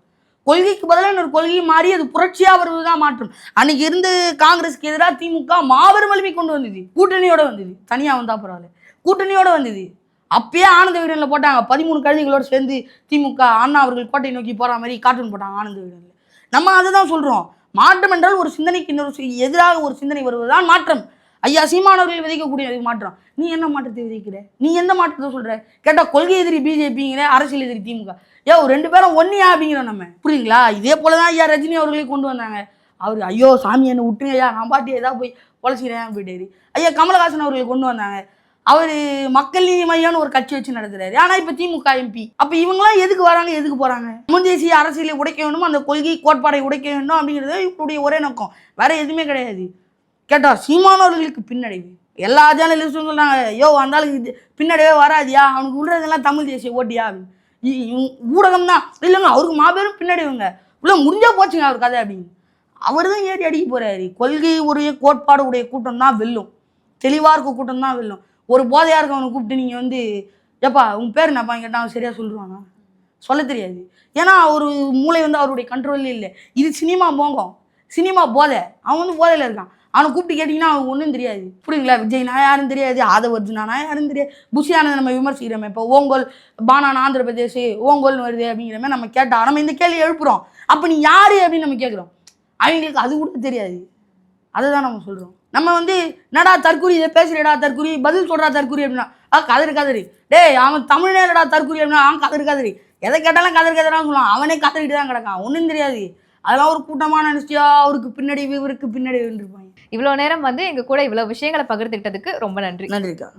கொள்கைக்கு பதிலாக இன்னொரு கொள்கையை மாறி அது புரட்சியாக வருவது தான் மாற்றம். அன்னைக்கு இருந்து காங்கிரஸுக்கு எதிராக திமுக மாபெரும் வலிமை கொண்டு வந்தது. கூட்டணியோட வந்தது. தனியாக வந்தா பரவாயில்ல, கூட்டணியோட வந்தது. அப்பயே ஆனந்த விகடனில் போட்டாங்க 13 கழுதைகளோடு சேர்ந்து திமுக அண்ணா அவர்கள் கோட்டை நோக்கி போகிற மாதிரி கார்ட்டூன் போட்டாங்க ஆனந்த விகடனில். நம்ம அதை தான் சொல்கிறோம். மாற்றம் என்றால் ஒரு சிந்தனைக்கு இன்னொரு எதிராக ஒரு சிந்தனை வருவதுதான் மாற்றம். ஐயா சீமானவர்கள் விதைக்கக்கூடிய மாற்றம். நீ என்ன மாற்றத்தை விதைக்கிற? நீ எந்த மாற்றத்தை சொல்கிற? கேட்டால் கொள்கை எதிரி பிஜேபிங்கிற, அரசியல் எதிரி திமுக. 2 பேரும் ஒன்னியா அப்படிங்கிறோம் நம்ம. புரியுங்களா? இதே போல தான் ஐயா ரஜினி அவர்களே கொண்டு வந்தாங்க. அவர் ஐயோ சாமி என்ன விட்டுங்க ஐயா, நான் பாட்டி ஏதாவது போய் பொழைச்சிக்கிறேன் போயிட்டாரு. ஐயா கமலஹாசன் அவர்களை கொண்டு வந்தாங்க. அவர் மக்கள் நீதி மையம்னு ஒரு கட்சி வச்சு நடத்துறாரு. ஆனால் இப்போ திமுக எம்பி. அப்போ இவங்களாம் எதுக்கு வராங்க, எதுக்கு போகிறாங்க? முன்தேசிய அரசியலை உடைக்க வேண்டும், அந்த கொள்கை கோட்பாடை உடைக்க வேண்டும் அப்படிங்கிறது இவருடைய ஒரே நோக்கம். வேற எதுவுமே கிடையாது. கேட்டால் சீமானவர்களுக்கு பின்னடைவு. எல்லா ஜேர்னலிஸ்டும் சொல்கிறாங்க அந்தாளுக்கு பின்னடைவே வராதியா, அவனுக்கு விடுறதெல்லாம் தமிழ் தேசிய ஓட்டியா? ஊடகம் தான் இல்லைங்க, அவருக்கு மாபெரும் பின்னடைவுங்க. உள்ள முடிஞ்சா போச்சுங்க அவர் கதை அப்படின்னு. அவர் தான் ஏறி அடிக்க போறாரு. கொள்கை உடைய கோட்பாடு உடைய கூட்டம் தான் வெல்லும். தெளிவாக இருக்க கூட்டம் தான் வெல்லும். ஒரு போதையாக இருக்கவனை கூப்பிட்டு நீங்கள் வந்து எப்பா உங்கள் பேர் என்னப்பா கேட்டால் அவன் சரியாக சொல்லுவானா? சொல்ல தெரியாது. ஏன்னா ஒரு மூளை வந்து அவருடைய கண்ட்ரோல்லே இல்லை. இது சினிமா மோகம், சினிமா போதை. அவன் வந்து போதையில் இருக்கான். அவனை கூப்பிட்டு கேட்டிங்கன்னா அவனுக்கு ஒன்றும் தெரியாது. புரியுங்களா? விஜய் நான் யாரும் தெரியாது, ஆதவ் அர்ஜுனா நான் யாரும் தெரியாது. புஷியானதை நம்ம விமர்சிக்கிறோமே. இப்போ ஓங்கோல் பானான் ஆந்திர பிரதேஷ் ஓங்கோல்னு வருது அப்படிங்கிற மாதிரி நம்ம கேட்டால் நம்ம இந்த கேள்வி எழுப்புகிறோம். அப்போ நீ யார் அப்படின்னு நம்ம கேட்குறோம். அவங்களுக்கு அது கூட தெரியாது. அதை தான் நம்ம சொல்கிறோம். நம்ம வந்து என்னடா தற்கூரி, இதை பேசுகிறடா தற்கூரி, பதில் சொல்கிறா தற்கூரி அப்படின்னா கதறி டேய் அவன் தமிழ்நேரடா தற்கூரி அப்படின்னா கதறி எதை கேட்டாலும் கதறான்னு சொல்லுவான். அவனே கதறிட்டு தான் கிடக்கான், ஒன்றும் தெரியாது. அதெல்லாம் ஒரு கூட்டமான நினைச்சியா அவருக்கு பின்னடைவு இவருக்கு பின்னடைவு இருப்பாங்க. இவ்வளோ நேரம் வந்து எங்க கூட இவ்வளோ விஷயங்களை பகிர்ந்துக்கிட்டதுக்கு ரொம்ப நன்றி. நன்றிக்கா.